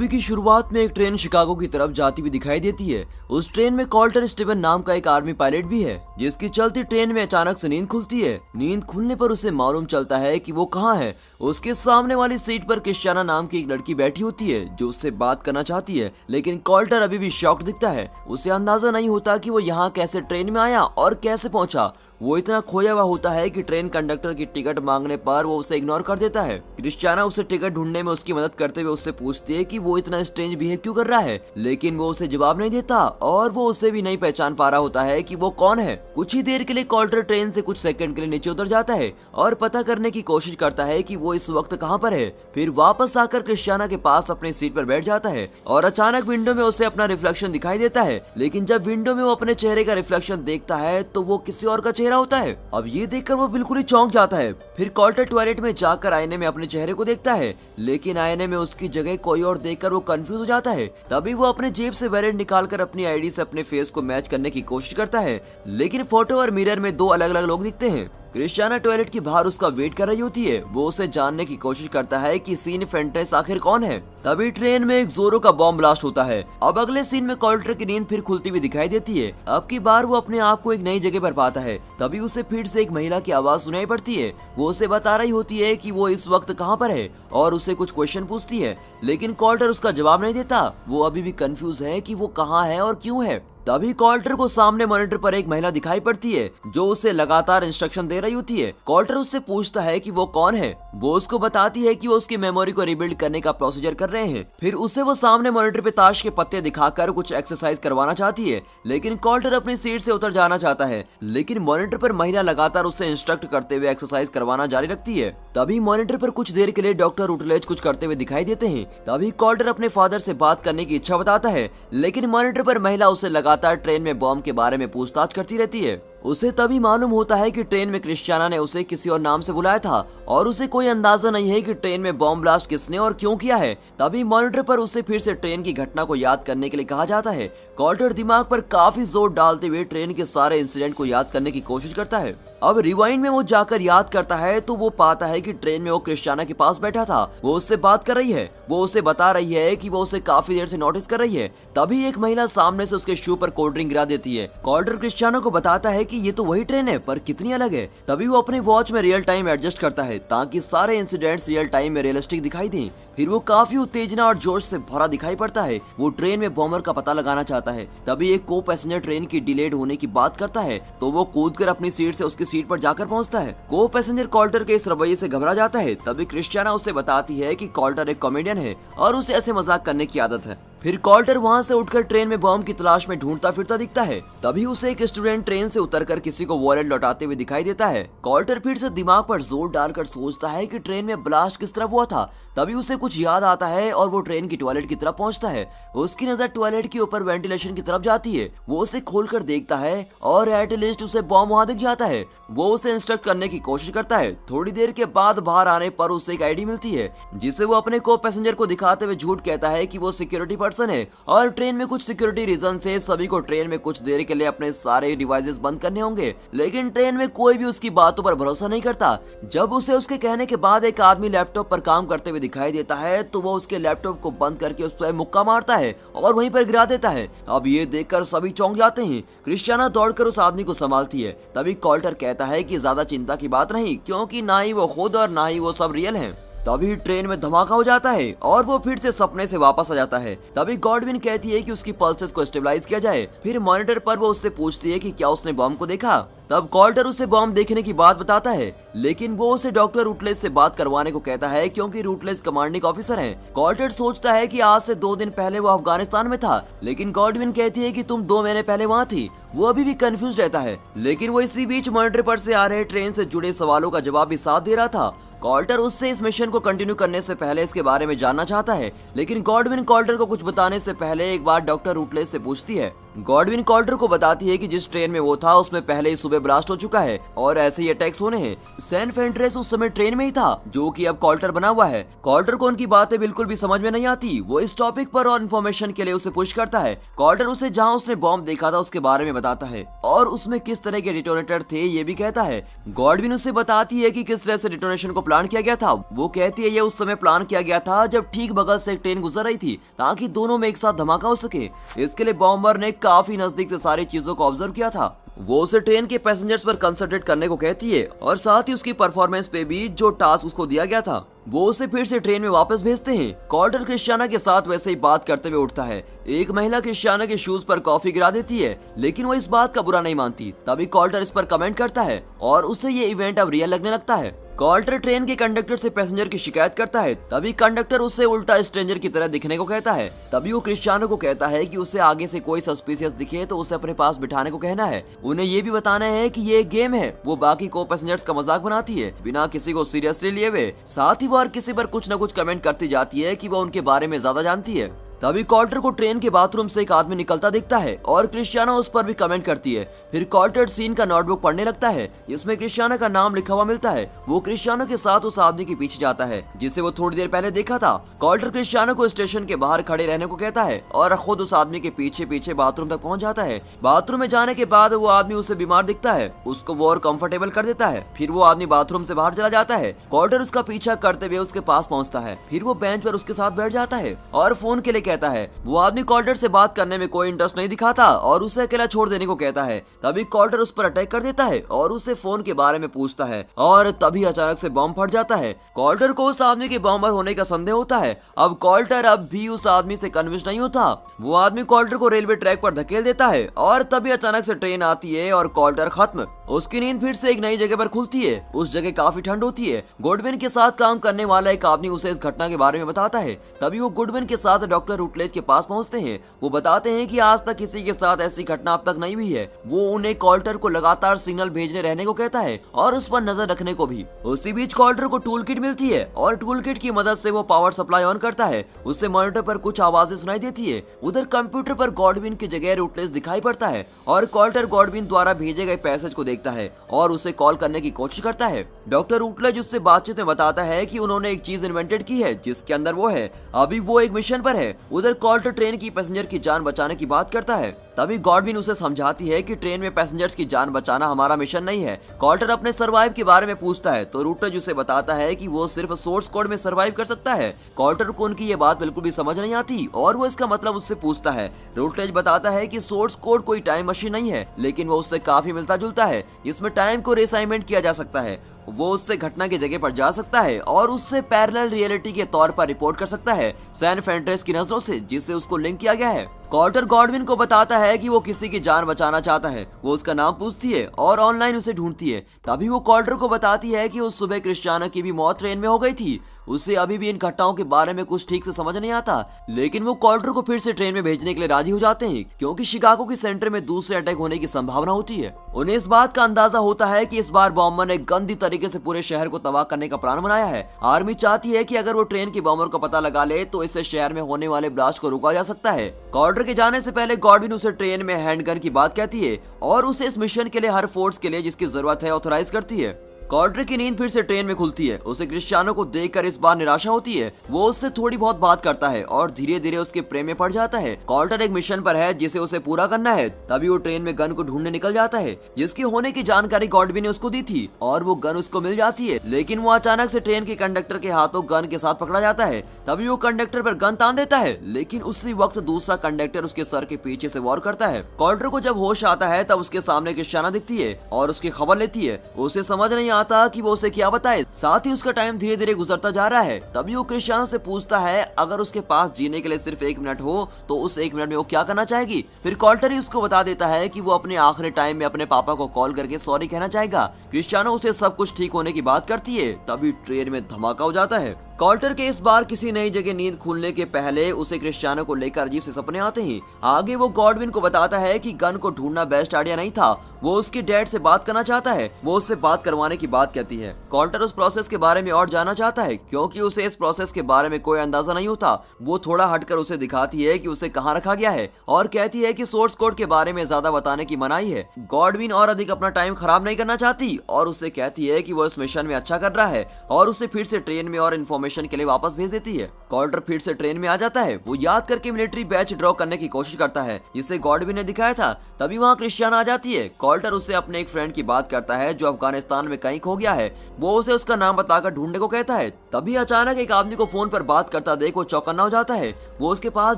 Movie की शुरुआत में एक ट्रेन शिकागो की तरफ जाती हुई दिखाई देती है। उस ट्रेन में कॉल्टर स्टीवन नाम का एक आर्मी पायलट भी है, जिसकी चलती ट्रेन में अचानक से नींद खुलती है। नींद खुलने पर उसे मालूम चलता है कि वो कहाँ है। उसके सामने वाली सीट पर क्रिस्टियाना नाम की एक लड़की बैठी होती है जो उससे बात करना चाहती है, लेकिन कॉल्टर अभी भी शॉक्ड दिखता है। उसे अंदाजा नहीं होता कि वो यहाँ कैसे ट्रेन में आया और कैसे पहुंचा। वो इतना खोया हुआ होता है कि ट्रेन कंडक्टर की टिकट मांगने पर वो उसे इग्नोर कर देता है। क्रिस्टियाना उसे टिकट ढूंढने में उसकी मदद करते हुए उससे पूछती है कि वो इतना स्ट्रेंज बिहेव क्यों कर रहा है, लेकिन वो उसे जवाब नहीं देता और वो उसे भी नहीं पहचान पा रहा होता है कि वो कौन है। कुछ ही देर के लिए कॉल्टर ट्रेन से कुछ सेकंड के लिए नीचे उतर जाता है और पता करने की कोशिश करता है कि वो इस वक्त कहाँ पर है। फिर वापस आकर क्रिस्टियाना के पास अपनी सीट पर बैठ जाता है और अचानक विंडो में उसे अपना रिफ्लेक्शन दिखाई देता है, लेकिन जब विंडो में वो अपने चेहरे का रिफ्लेक्शन देखता है तो वो किसी और का चेहरा होता है। अब ये देखकर वो बिल्कुल ही चौंक जाता है। फिर कॉल्टर टॉयलेट में जाकर आईने में अपने चेहरे को देखता है, लेकिन आईने में उसकी जगह कोई और देखकर वो कंफ्यूज हो जाता है। तभी वो अपने जेब से वॉलेट निकालकर अपनी आईडी से अपने फेस को मैच करने की कोशिश करता है, लेकिन फोटो और मिरर में दो अलग अलग लोग दिखते हैं। क्रिस्टियाना टॉयलेट के बाहर उसका वेट कर रही होती है। वो उसे जानने की कोशिश करता है कि सीन फेंटेस आखिर कौन है। तभी ट्रेन में एक जोरों का बॉम्ब ब्लास्ट होता है। अब अगले सीन में कॉल्टर की नींद फिर खुलती हुई दिखाई देती है। अब की बार वो अपने आप को एक नई जगह पर पाता है। तभी उसे फिर से एक महिला की आवाज सुनाई पड़ती है। वो उसे बता रही होती है कि वो इस वक्त कहाँ पर है और उसे कुछ क्वेश्चन पूछती है, लेकिन कॉल्टर उसका जवाब नहीं देता। वो अभी भी कंफ्यूज है कि वो कहाँ है और क्यों है। तभी कॉल्टर को सामने मॉनिटर पर एक महिला दिखाई पड़ती है जो उसे लगातार इंस्ट्रक्शन दे रही होती है। कॉल्टर उससे पूछता है कि वो कौन है। वो उसको बताती है कि वो उसकी मेमोरी को रिबिल्ड करने का प्रोसीजर कर रहे हैं। फिर उसे वो सामने मॉनिटर पे ताश के पत्ते दिखाकर कुछ एक्सरसाइज करवाना चाहती है, लेकिन कॉल्टर अपनी सीट से उतर जाना चाहता है, लेकिन मॉनिटर पर महिला लगातार उसे इंस्ट्रक्ट करते हुए एक्सरसाइज करवाना जारी रखती है। तभी मॉनिटर पर कुछ देर के लिए डॉक्टर रूटलेज कुछ करते हुए दिखाई देते हैं। तभी कॉल्टर अपने फादर से बात करने की इच्छा बताता है, लेकिन मॉनिटर पर महिला उसे लगातार ट्रेन में बॉम्ब के बारे में पूछताछ करती रहती है। उसे तभी मालूम होता है कि ट्रेन में क्रिस्टियाना ने उसे किसी और नाम से बुलाया था और उसे कोई अंदाजा नहीं है कि ट्रेन में बॉम्ब ब्लास्ट किसने और क्यों किया है। तभी मॉनिटर पर उसे फिर से ट्रेन की घटना को याद करने के लिए कहा जाता है। कॉल्टर दिमाग पर काफी जोर डालते हुए ट्रेन के सारे इंसिडेंट को याद करने की कोशिश करता है। अब रिवाइंड में वो जाकर याद करता है तो वो पाता है कि ट्रेन में वो क्रिस्टियाना के पास बैठा था। वो उससे बात कर रही है। वो उसे बता रही है कि वो उसे काफी देर से नोटिस कर रही है। तभी एक महिला सामने से उसके शू पर कोल्ड ड्रिंक गिरा देती है। कॉल्टर क्रिस्टियाना को बताता है कि ये तो वही ट्रेन है पर कितनी अलग है। तभी वो अपने वॉच में रियल टाइम एडजस्ट करता है ताकि सारे इंसिडेंट्स रियल टाइम में रियलिस्टिक दिखाई दें। फिर वो काफी उत्तेजना और जोश से भरा दिखाई पड़ता है। वो ट्रेन में बॉम्बर का पता लगाना चाहता है। तभी एक को पैसेंजर ट्रेन की डिलेड होने की बात करता है तो वो कूदकर अपनी सीट से उसकी सीट पर जाकर पहुंचता है। को पैसेंजर कॉल्टर के इस रवैये से घबरा जाता है। तभी क्रिस्टियाना उसे बताती है कि कॉल्टर एक कॉमेडियन है और उसे ऐसे मजाक करने की आदत है। फिर कॉल्टर वहां से उठकर ट्रेन में बॉम्ब की तलाश में ढूंढता फिरता दिखता है। तभी उसे एक स्टूडेंट ट्रेन से उतरकर किसी को वॉलेट लौटाते हुए दिखाई देता है। कॉल्टर फिर से दिमाग पर जोर डालकर सोचता है कि ट्रेन में ब्लास्ट किस तरह हुआ था। तभी उसे कुछ याद आता है और वो ट्रेन की टॉयलेट की तरफ पहुंचता है। उसकी नजर टॉयलेट के ऊपर वेंटिलेशन की तरफ जाती है। वो उसे खोलकर देखता है और एटलीस्ट उसे बॉम्ब वहां दिख जाता है। वो उसे इंस्ट्रक्ट करने की कोशिश करता है। थोड़ी देर के बाद बाहर आने पर उसे एक आईडी मिलती है जिसे वो अपने को पैसेंजर को दिखाते हुए झूठ कहता है कि वो सिक्योरिटी पर्सन है और ट्रेन में कुछ सिक्योरिटी रीजन से सभी को ट्रेन में कुछ देर के लिए अपने सारे डिवाइसेस बंद करने होंगे, लेकिन ट्रेन में कोई भी उसकी बातों पर भरोसा नहीं करता। जब उसे उसके कहने के बाद एक आदमी लैपटॉप पर काम करते हुए दिखाई देता है तो वो उसके लैपटॉप को बंद करके उस पर मुक्का मारता है और वहीं पर गिरा देता है। अब ये देखकर सभी चौंक जाते हैं। क्रिस्टियाना दौड़कर उस आदमी को संभालती है। तभी कॉल्टर कहता है कि ज्यादा चिंता की बात नहीं, क्योंकि ना ही वो खुद और ना ही वो सब रियल हैं। तभी ट्रेन में धमाका हो जाता है और वो फिर से सपने से वापस आ जाता है। तभी गॉडविन कहती है कि उसकी पल्सेस को स्टेबलाइज किया जाए। फिर मॉनिटर पर वो उससे पूछती है कि क्या उसने बॉम्ब को देखा। तब कॉल्टर उसे बॉम्ब देखने की बात बताता है, लेकिन वो उसे डॉक्टर रूटलेज से बात करवाने को कहता है क्योंकि रूटलेज कमांडिंग ऑफिसर हैं। कॉल्टर सोचता है कि आज से 2 दिन पहले वो अफगानिस्तान में था, लेकिन गॉडविन कहती है कि तुम 2 महीने पहले वहाँ थी। वो अभी भी कंफ्यूज रहता है, लेकिन वो इसी बीच मॉनिटर पर से आ रहे ट्रेन से जुड़े सवालों का जवाब भी साथ दे रहा था। कॉल्टर उससे इस मिशन को कंटिन्यू करने से पहले इसके बारे में जानना चाहता है, लेकिन गॉडविन कॉल्टर को कुछ बताने से पहले एक बार डॉक्टर रूटलेज से पूछती है, गॉडविन कॉल्टर को बताती है कि जिस ट्रेन में वो था उसमें पहले ही सुबह ब्लास्ट हो चुका है और ऐसे ही अटैक्स होने हैं। सैन फेंट्रेस उस समय ट्रेन में ही था जो कि अब कॉल्टर बना हुआ है। कॉल्टर को उनकी बातें बिल्कुल भी समझ में नहीं आती। वो इस टॉपिक पर और इन्फॉर्मेशन के लिए उसे पुश करता है। कॉल्टर उसे जहाँ उसने बॉम्ब देखा था उसके बारे में बताता है और उसमें किस तरह के डिटोनेटर थे ये भी कहता है। गॉडविन उसे बताती है कि किस तरह से डिटोनेशन को प्लान किया गया था। वो कहती है ये उस समय प्लान किया गया था जब ठीक बगल से एक ट्रेन गुजर रही थी ताकि दोनों में एक साथ धमाका हो सके। इसके लिए बॉम्बर ने काफी नजदीक से सारी चीजों को ऑब्जर्व किया था। वो उसे ट्रेन के पैसेंजर्स पर कंसंट्रेट करने को कहती है और साथ ही उसकी परफॉर्मेंस पे भी जो टास्क उसको दिया गया था वो उसे फिर से ट्रेन में वापस भेजते हैं। कॉल्टर क्रिस्टियाना के साथ वैसे ही बात करते हुए उठता है। एक महिला क्रिस्टियाना के शूज पर कॉफी गिरा देती है लेकिन वो इस बात का बुरा नहीं मानती। तभी कॉल्टर इस पर कमेंट करता है और उसे ये इवेंट अब रियल लगने लगता है। कॉल्टर ट्रेन के कंडक्टर से पैसेंजर की शिकायत करता है। तभी कंडक्टर उसे उल्टा स्ट्रेंजर की तरह दिखने को कहता है। तभी वो क्रिस्टियानो को कहता है कि उसे आगे से कोई सस्पिशियस दिखे तो उसे अपने पास बिठाने को कहना है। उन्हें ये भी बताना है कि ये एक गेम है। वो बाकी को पैसेंजर्स का मजाक बनाती है बिना किसी को सीरियसली लिए हुए। साथ ही वो हर किसी पर कुछ न कुछ कमेंट करती जाती है कि वो उनके बारे में ज्यादा जानती है। तभी कॉल्टर को ट्रेन के बाथरूम से एक आदमी निकलता दिखता है और क्रिस्टियाना उस पर भी कमेंट करती है। फिर कॉल्टर सीन का नोटबुक पढ़ने लगता है जिसमें क्रिस्टियाना का नाम लिखा हुआ मिलता है। वो क्रिस्टियाना के साथ उस आदमी के पीछे जाता है जिसे वो थोड़ी देर पहले देखा था। कॉल्टर क्रिस्टियाना को स्टेशन के बाहर खड़े रहने को कहता है और खुद उस आदमी के पीछे पीछे बाथरूम तक पहुंच जाता है। बाथरूम में जाने के बाद वो आदमी उसे बीमार दिखता है। उसको वो और कंफर्टेबल कर देता है। फिर वो आदमी बाथरूम से बाहर चला जाता है। कॉल्टर उसका पीछा करते हुए उसके पास पहुंचता है। फिर वो बेंच पर उसके साथ बैठ जाता है और फोन के लिए कहता है। वो आदमी कॉल्टर से बात करने में कोई इंटरेस्ट नहीं दिखाता और उसे अकेला छोड़ देने को कहता है। तभी कॉल्टर उस पर अटैक कर देता है और उसे फोन के बारे में पूछता है और तभी अचानक से बॉम्ब फट जाता है। कॉल्टर को उस आदमी के बॉम्बर होने का संदेह होता है। अब कॉल्टर अब भी उस आदमी से कन्विंस नहीं होता। वो आदमी कॉल्टर को रेलवे ट्रैक पर धकेल देता है और तभी अचानक से ट्रेन आती है और कॉल्टर खत्म। उसकी नींद फिर से एक नई जगह पर खुलती है। उस जगह काफी ठंड होती है। गुडविन के साथ काम करने वाला एक आदमी उसे इस घटना के बारे में बताता है। तभी वो गुडविन के साथ डॉक्टर रूटलेज के पास पहुंचते हैं। वो बताते हैं कि आज तक किसी के साथ ऐसी घटना अब तक नहीं हुई है। वो उन्हें कॉल्टर को लगातार सिग्नल भेजने रहने को कहता है और उस पर नजर रखने को भी। उसी बीच कॉल्टर को टूल किट मिलती है और टूल किट की मदद से वो पावर सप्लाई ऑन करता है। उससे मॉनिटर पर कुछ आवाजें सुनाई देती है। उधर कंप्यूटर पर गॉडविन की जगह रूटलेज दिखाई पड़ता है और कॉल्टर गॉडविन द्वारा भेजे गए पैसेज को देखता है और उसे कॉल करने की कोशिश करता है। डॉक्टर रूटलेज उससे बातचीत में बताता है कि उन्होंने एक चीज इन्वेंटेड की है जिसके अंदर वो है। अभी वो एक मिशन पर है। उधर कॉल्टर ट्रेन की पैसेंजर की जान बचाने की बात करता है। तभी गॉडविन उसे समझाती है कि ट्रेन में पैसेंजर्स की जान बचाना हमारा मिशन नहीं है। कॉल्टर अपने सर्वाइव के बारे में पूछता है तो रूटलेज उसे बताता है कि वो सिर्फ सोर्स कोड में सर्वाइव कर सकता है। कॉल्टर को उनकी ये बात बिल्कुल भी समझ नहीं आती और वो इसका मतलब उससे पूछता है। रूटलेज बताता है कि सोर्स कोड कोई टाइम मशीन नहीं है लेकिन वो उससे काफी मिलता जुलता है जिसमें टाइम को रिअसाइनमेंट किया जा सकता है। वो उससे घटना की जगह पर जा सकता है और उससे पैरेलल रियलिटी के तौर पर रिपोर्ट कर सकता है सैन फेंट्रेस की नजरों से जिससे उसको लिंक किया गया है। कॉल्टर गॉडविन को बताता है कि वो किसी की जान बचाना चाहता है। वो उसका नाम पूछती है और ऑनलाइन उसे ढूंढती है। तभी वो कॉल्टर को बताती है कि उस सुबह क्रिस्टियाना की भी मौत ट्रेन में हो गई थी। उसे अभी भी इन घटनाओं के बारे में कुछ ठीक से समझ नहीं आता लेकिन वो कॉल्टर को फिर से ट्रेन में भेजने के लिए राजी हो जाते हैं क्योंकि शिकागो के सेंटर में दूसरे अटैक होने की संभावना होती है। उन्हें इस बात का अंदाजा होता है कि इस बार बॉम्बर ने गंदी तरीके से पूरे शहर को तबाह करने का प्लान बनाया है। आर्मी चाहती है कि अगर वो ट्रेन के बॉम्बर को पता लगा ले तो इससे शहर में होने वाले ब्लास्ट को रोका जा सकता है। कॉल्टर के जाने से पहले गॉडविन उसे ट्रेन में हैंडगन की बात कहती है और उसे इस मिशन के लिए हर फोर्स के लिए जिसकी जरूरत है ऑथराइज करती है। कॉल्टर की नींद फिर से ट्रेन में खुलती है। उसे क्रिस्टियानो को देखकर इस बार निराशा होती है। वो उससे थोड़ी बहुत बात करता है और धीरे धीरे उसके प्रेम में पड़ जाता है। कॉल्टर एक मिशन पर है जिसे उसे पूरा करना है। तभी वो ट्रेन में गन को ढूंढने निकल जाता है जिसके होने की जानकारी गॉडविन ने उसको दी थी और वो गन उसको मिल जाती है लेकिन वो अचानक से ट्रेन के कंडक्टर के हाथों गन के साथ पकड़ा जाता है। तभी वो कंडक्टर पर गन तान देता है लेकिन उसी वक्त दूसरा कंडक्टर उसके सर के पीछे से वॉर करता है। कॉल्टर को जब होश आता है तब उसके सामने क्रिस्टियाना दिखती है और उसकी खबर लेती है। उसे समझ नहीं आता कि वो उसे क्या बताए। साथ ही उसका टाइम धीरे धीरे गुजरता जा रहा है। तभी वो क्रिस्टियानो से पूछता है अगर उसके पास जीने के लिए सिर्फ 1 मिनट हो तो उस 1 मिनट में वो क्या करना चाहेगी। फिर कॉल्टर ही उसको बता देता है कि वो अपने आखिरी टाइम में अपने पापा को कॉल करके सॉरी कहना चाहेगा। क्रिस्टियानो उसे सब कुछ ठीक होने की बात करती है। तभी ट्रेन में धमाका हो जाता है। कॉल्टर के इस बार किसी नई जगह नींद खुलने के पहले उसे क्रिस्टियानो को लेकर अजीब से सपने आते हैं। आगे वो गॉडविन को बताता है कि गन को ढूंढना बेस्ट आइडिया नहीं था, वो उसके डैड से बात करना चाहता है। वो उससे बात करवाने की बात कहती है। कॉल्टर उस प्रोसेस के बारे में और जानना चाहता है क्योंकि उसे इस प्रोसेस के बारे में कोई अंदाजा नहीं होता। वो थोड़ा हटकर उसे दिखाती है कि उसे कहाँ रखा गया है और कहती है कि सोर्स कोड के बारे में ज्यादा बताने की मनाही है। गॉडविन और अधिक अपना टाइम खराब नहीं करना चाहती और उससे कहती है कि वो इस मिशन में अच्छा कर रहा है और उसे फिर से ट्रेन में और इन्फॉर्मेशन के लिए वापस भेज देती है। कॉल्टर फिर से ट्रेन में आ जाता है। वो याद करके मिलिट्री बैच ड्रॉ करने की कोशिश करता है जिसे गॉडविन ने दिखाया था। तभी वहाँ क्रिस्टियाना आ जाती है। कॉल्टर उससे अपने एक फ्रेंड की बात करता है जो अफगानिस्तान में कहीं खो गया है। वो उसे उसका नाम बताकर ढूंढने को कहता है। तभी अचानक एक आदमी को फोन पर बात करता देख वो चौकन्ना हो जाता है। वो उसके पास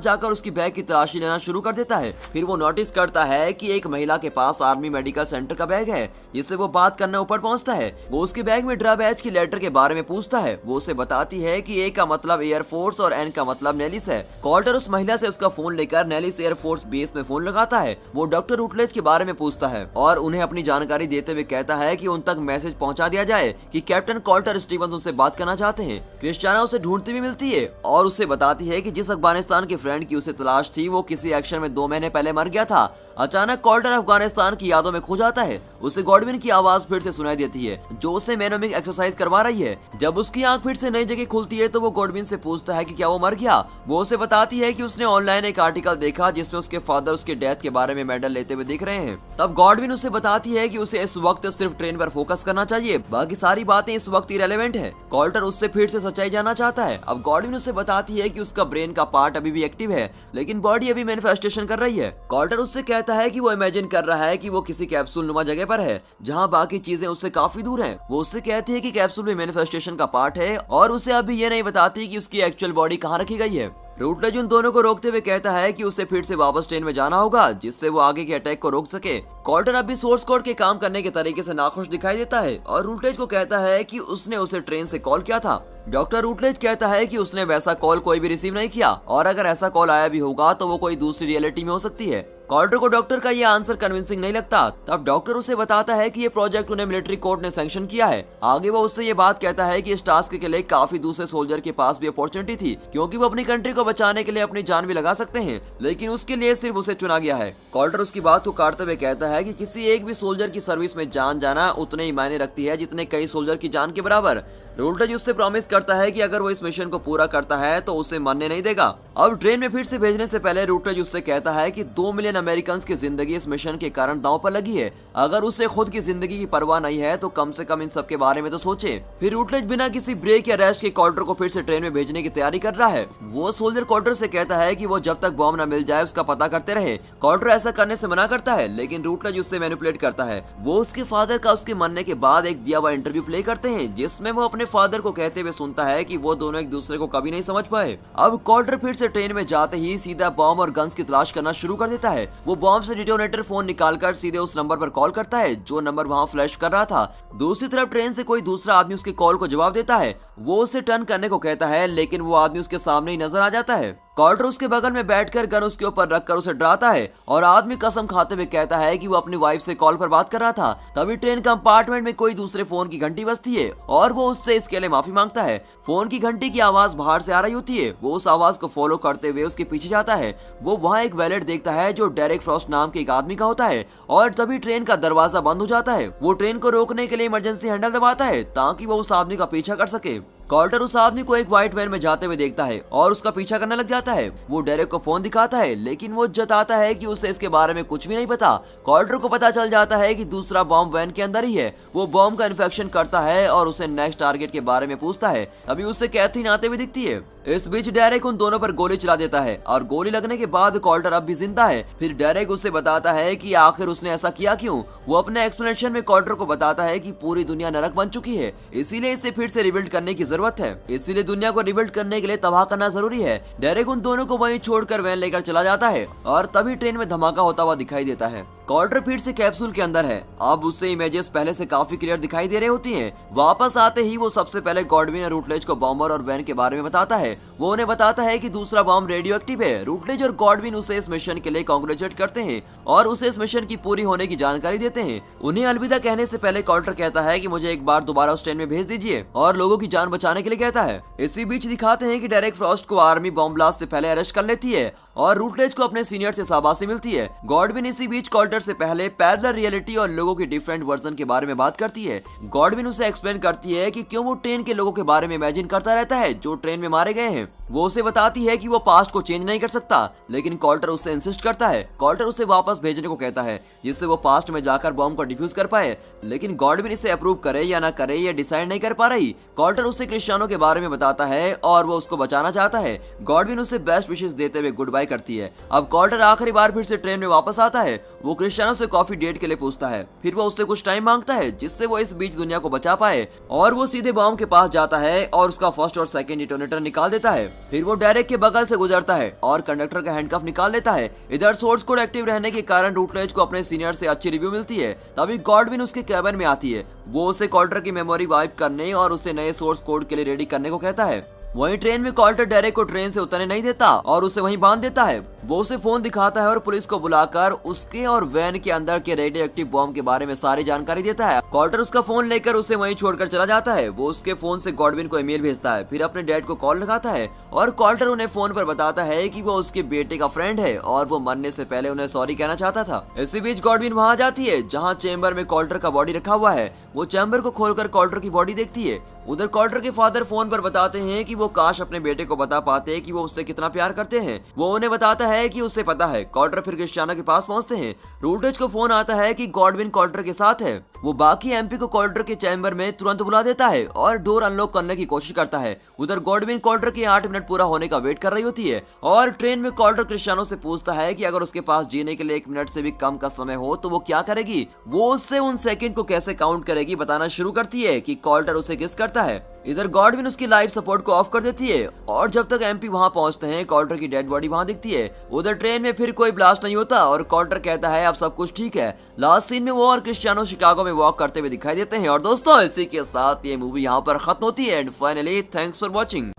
जाकर उसकी बैग की तलाशी लेना शुरू कर देता है। फिर वो नोटिस करता है कि एक महिला के पास आर्मी मेडिकल सेंटर का बैग है जिससे वो बात करने ऊपर पहुंचता है। वो उसके बैग में ड्रा बैच की लेटर के बारे में पूछता है। वो उसे बताती है कि ए का मतलब एयरफोर्स और एन का मतलब नेलिस है। कॉल्टर उस महिला से उसका फोन लेकर नेलिस एयरफोर्स बेस में फोन लगाता है। वो डॉक्टर रूटलेज के बारे में पूछता है और उन्हें अपनी जानकारी देते हुए कहता है कि उन तक मैसेज पहुंचा दिया जाए कि कैप्टन कॉल्टर स्टीवंस उनसे बात करना चाहते हैं। क्रिस्टियाना उसे ढूंढती भी मिलती है और उसे बताती है कि जिस अफगानिस्तान के फ्रेंड की उसे तलाश थी वो किसी एक्शन में 2 महीने पहले मर गया था। अचानक कॉल्टर अफगानिस्तान की यादों में खो जाता है। उसे गॉडविन की आवाज फिर से सुनाई देती है जो उसे मेनोमिक एक्सरसाइज करवा रही है। जब उसकी आंख फिर से नई जगह खुलती है तो वो गॉडविन से पूछता है कि क्या वो मर गया। वो उसे बताती है कि उसने ऑनलाइन एक आर्टिकल देखा जिसमें उसके फादर उसके डेथ के बारे में मेडल लेते हुए दिख रहे हैं। तब गॉडविन उसे बताती है कि उसे इस वक्त सिर्फ ट्रेन पर फोकस करना चाहिए, बाकी सारी बातें इस वक्त इरेलेवेंट है। कॉल्टर उससे फिर से सच्चाई जानना चाहता है। अब गॉडविन उसे बताती है कि उसका ब्रेन का पार्ट अभी भी एक्टिव है लेकिन बॉडी अभी मैनिफेस्टेशन कर रही है। कॉल्टर उससे कहता है कि वो इमेजिन कर रहा है कि वो किसी कैप्सूल नुमा जगह पर है जहाँ बाकी चीजें उससे काफी दूर हैं। वो उससे कहती है कि कैप्सूल भी मैनिफेस्टेशन का पार्ट है और उसे अभी ये नहीं बताती कि उसकी एक्चुअल बॉडी कहाँ रखी गई है। रूटलेज उन दोनों को रोकते हुए कहता है कि उसे फिर से वापस ट्रेन में जाना होगा जिससे वो आगे के अटैक को रोक सके। कॉल्टर अब भी सोर्स कोड के काम करने के तरीके से नाखुश दिखाई देता है और रूटलेज को कहता है कि उसने उसे ट्रेन से कॉल किया था। डॉक्टर रूटलेज कहता है कि उसने वैसा कॉल कोई भी रिसीव नहीं किया और अगर ऐसा कॉल आया भी होगा तो वो कोई दूसरी रियलिटी में हो सकती है। कॉल्टर को डॉक्टर का ये आंसर कन्विंसिंग नहीं लगता। तब डॉक्टर उसे बताता है कि ये प्रोजेक्ट उन्हें मिलिट्री कोर्ट ने सैंक्शन किया है। आगे वो उससे ये बात कहता है कि इस टास्क के लिए काफी दूसरे सोल्जर के पास भी अपॉर्चुनिटी थी क्योंकि वो अपनी कंट्री को बचाने के लिए अपनी जान भी लगा सकते हैं लेकिन उसके लिए सिर्फ उसे चुना गया है। कॉल्टर उसकी बात को काटते हुए कहता है कि किसी एक भी सोल्जर की सर्विस में जान जाना उतने ही मायने रखती है जितने कई सोल्जर की जान के बराबर। रूटलेज उससे प्रॉमिस करता है कि अगर वो इस मिशन को पूरा करता है तो उसे मरने नहीं देगा। अब ट्रेन में फिर से भेजने से पहले रूटलेज उससे कहता है कि 2 मिलियन अमेरिकन की जिंदगी इस मिशन के कारण दांव पर लगी है। अगर उसे खुद की जिंदगी की परवाह नहीं है तो कम से कम इन सब के बारे में तो सोचे। फिर रूटलेज बिना किसी ब्रेक या रेस्ट के कॉल्टर को फिर से ट्रेन में भेजने की तैयारी कर रहा है। वो सोल्जर कॉल्टर से कहता है कि वो जब तक बॉम्ब न मिल जाए उसका पता करते रहे। कॉल्टर ऐसा करने से मना करता है लेकिन रूटलेज उससे मैनिपुलेट करता है। वो उसके फादर का उसके मरने के बाद एक दिया हुआ इंटरव्यू प्ले करते हैं जिसमें वो अपने फादर को कहते हुए सुनता है कि वो दोनों एक दूसरे को कभी नहीं समझ पाए। अब कॉल्टर फिर से ट्रेन में जाते ही सीधा बॉम्ब और गन्स की तलाश करना शुरू कर देता है। वो बॉम्ब से डिटोनेटर फोन निकालकर सीधे उस नंबर पर कॉल करता है जो नंबर वहां फ्लैश कर रहा था। दूसरी तरफ ट्रेन से कोई दूसरा आदमी उसके कॉल को जवाब देता है। वो उसे टर्न करने को कहता है लेकिन वो आदमी उसके सामने ही नजर आ जाता है। कॉल्टर उसके बगल में बैठकर गन उसके ऊपर रखकर उसे डराता है और आदमी कसम खाते हुए कहता है कि वो अपनी वाइफ से कॉल पर बात कर रहा था। तभी ट्रेन कंपार्टमेंट में कोई दूसरे फोन की घंटी बजती है और वो उससे इसके लिए माफी मांगता है। फोन की घंटी की आवाज बाहर से आ रही होती है। वो उस आवाज को फॉलो करते हुए उसके पीछे जाता है। वो वहाँ एक वैलेट देखता है जो डेरेक फ्रॉस्ट नाम के एक आदमी का होता है और तभी ट्रेन का दरवाजा बंद हो जाता है। वो ट्रेन को रोकने के लिए इमरजेंसी हैंडल दबाता है ताकि वो उस आदमी का पीछा कर सके। कॉल्टर उस आदमी को एक व्हाइट वैन में जाते हुए देखता है और उसका पीछा करने लग जाता है। वो डेरेक को फोन दिखाता है लेकिन वो जताता है कि उसे इसके बारे में कुछ भी नहीं पता। कॉल्टर को पता चल जाता है कि दूसरा बॉम्ब वैन के अंदर ही है। वो बॉम्ब का इन्फेक्शन करता है और उसे नेक्स्ट टारगेट के बारे में पूछता है। तभी उसे कैथरीन आते हुए दिखती है। इस बीच डेरेक उन दोनों पर गोली चला देता है और गोली लगने के बाद कॉल्टर अब भी जिंदा है। फिर डेरेक उसे बताता है कि आखिर उसने ऐसा किया क्यों। वो अपने एक्सप्लेनेशन में कॉल्टर को बताता है कि पूरी दुनिया नरक बन चुकी है इसीलिए इसे फिर से रिबिल्ड करने की जरूरत है। इसीलिए दुनिया को रिबिल्ड करने के लिए तबाह करना जरूरी है। डेरेक उन दोनों को वहीं छोड़कर वैन लेकर चला जाता है और तभी ट्रेन में धमाका होता हुआ दिखाई देता है। कॉल्टर फिर से कैप्सूल के अंदर है। अब उससे इमेजेस पहले से काफी क्लियर दिखाई दे रही होती हैं। वापस आते ही वो सबसे पहले गॉडविन और रूटलेज को बॉम्बर और वैन के बारे में बताता है। वो उन्हें बताता है कि दूसरा बॉम्ब रेडियो एक्टिव है। रूटलेज और गॉडविन उसे इस मिशन के लिए कांग्रेचुलेट करते हैं और उसे इस मिशन की पूरी होने की जानकारी देते हैं। उन्हें अलविदा कहने से पहले कॉल्टर कहता है कि मुझे एक बार दोबारा उस ट्रेन में भेज दीजिए और लोगों की जान बचाने के लिए कहता है। इसी बीच दिखाते हैं कि डेरेक फ्रॉस्ट को आर्मी बॉम्ब ब्लास्ट से पहले अरेस्ट कर लेती है और रूटलेज को अपने सीनियर से शाबाशी मिलती है। गॉडविन इसी बीच कॉल्टर से पहले पैरेलल रियलिटी और लोगों के डिफरेंट वर्जन के बारे में बात करती है। गॉडविन उसे एक्सप्लेन करती है कि क्यों वो ट्रेन के लोगों के बारे में इमेजिन करता रहता है जो ट्रेन में मारे गए हैं। वो उसे बताती है कि वो पास्ट को चेंज नहीं कर सकता, लेकिन कॉल्टर उससे इंसिस्ट करता है। कॉल्टर उसे वापस भेजने को कहता है जिससे वो पास्ट में जाकर बॉम्ब को डिफ्यूज कर पाए, लेकिन गॉडविन इसे अप्रूव करे या ना करे ये डिसाइड नहीं कर पा रही। कॉल्टर उससे क्रिस्टियानो के बारे में बताता है और वो उसको बचाना चाहता है। गॉडविन उसे बेस्ट विशेस देते हुए गुड बाय करती है। अब कॉल्टर आखिरी बार फिर से ट्रेन में वापस आता है। वो क्रिस्टियानो से कॉफी डेट के लिए पूछता है, फिर वो उससे कुछ टाइम मांगता है जिससे वो इस बीच दुनिया को बचा पाए और वो सीधे बॉम्ब के पास जाता है और उसका फर्स्ट और सेकंड डिटोनेटर निकाल देता है। फिर वो डायरेक्ट के बगल से गुजरता है और कंडक्टर का हैंडकफ निकाल लेता है। इधर सोर्स कोड एक्टिव रहने के कारण रूटलेज को अपने सीनियर से अच्छी रिव्यू मिलती है। तभी गॉडविन उसके कैबिन में आती है। वो उसे कॉल्टर की मेमोरी वाइप करने और उसे नए सोर्स कोड के लिए रेडी करने को कहता है। वहीं ट्रेन में कॉल्टर डेरेक को ट्रेन से उतरने नहीं देता और उसे वहीं बांध देता है। वो उसे फोन दिखाता है और पुलिस को बुलाकर उसके और वैन के अंदर के रेडियो एक्टिव बॉम्ब के बारे में सारी जानकारी देता है। कॉल्टर उसका फोन लेकर उसे वहीं छोड़कर चला जाता है। वो उसके फोन से गॉडविन को ईमेल भेजता है, फिर अपने डैड को कॉल लगाता है और कॉल्टर उन्हें फोन पर बताता है कि वो उसके बेटे का फ्रेंड है और वो मरने से पहले उन्हें सॉरी कहना चाहता था। इसी बीच गॉडविन वहां जाती है जहाँ चेम्बर में कॉल्टर का बॉडी रखा हुआ है। वो चैम्बर को खोलकर कॉल्टर की बॉडी देखती है। उधर कॉल्टर के फादर फोन पर बताते हैं कि वो काश अपने बेटे को बता पाते कि वो उससे कितना प्यार करते हैं। वो उन्हें बताता है कि उसे पता है। कॉल्टर फिर क्रिस्टियानो के पास पहुंचते हैं। रूटलेज को फोन आता है कि गॉडविन कॉल्टर के साथ है। वो बाकी एमपी को कॉल्टर के चैम्बर में तुरंत बुला देता है और डोर अनलॉक करने की कोशिश करता है। उधर गॉडविन कॉल्टर के 8 मिनट पूरा होने का वेट कर रही होती है और ट्रेन में कॉल्टर क्रिस्टियानो से पूछता है कि अगर उसके पास जीने के लिए 1 मिनट से भी कम का समय हो तो वो क्या करेगी। वो उससे उन सेकंड को कैसे काउंट करेगी बताना शुरू करती है कि कॉल्टर उसे किस करता है। इधर गॉडविन उसकी लाइफ सपोर्ट को ऑफ कर देती है और जब तक एमपी वहां पहुंचते हैं कॉल्टर की डेड बॉडी वहां दिखती है। उधर ट्रेन में फिर कोई ब्लास्ट नहीं होता और कॉल्टर कहता है अब सब कुछ ठीक है। लास्ट सीन में वो और क्रिस्टियानो शिकागो में वॉक करते हुए दिखाई देते हैं। और दोस्तों इसी के साथ ये मूवी यहाँ पर खत्म होती है and finally thanks for watching.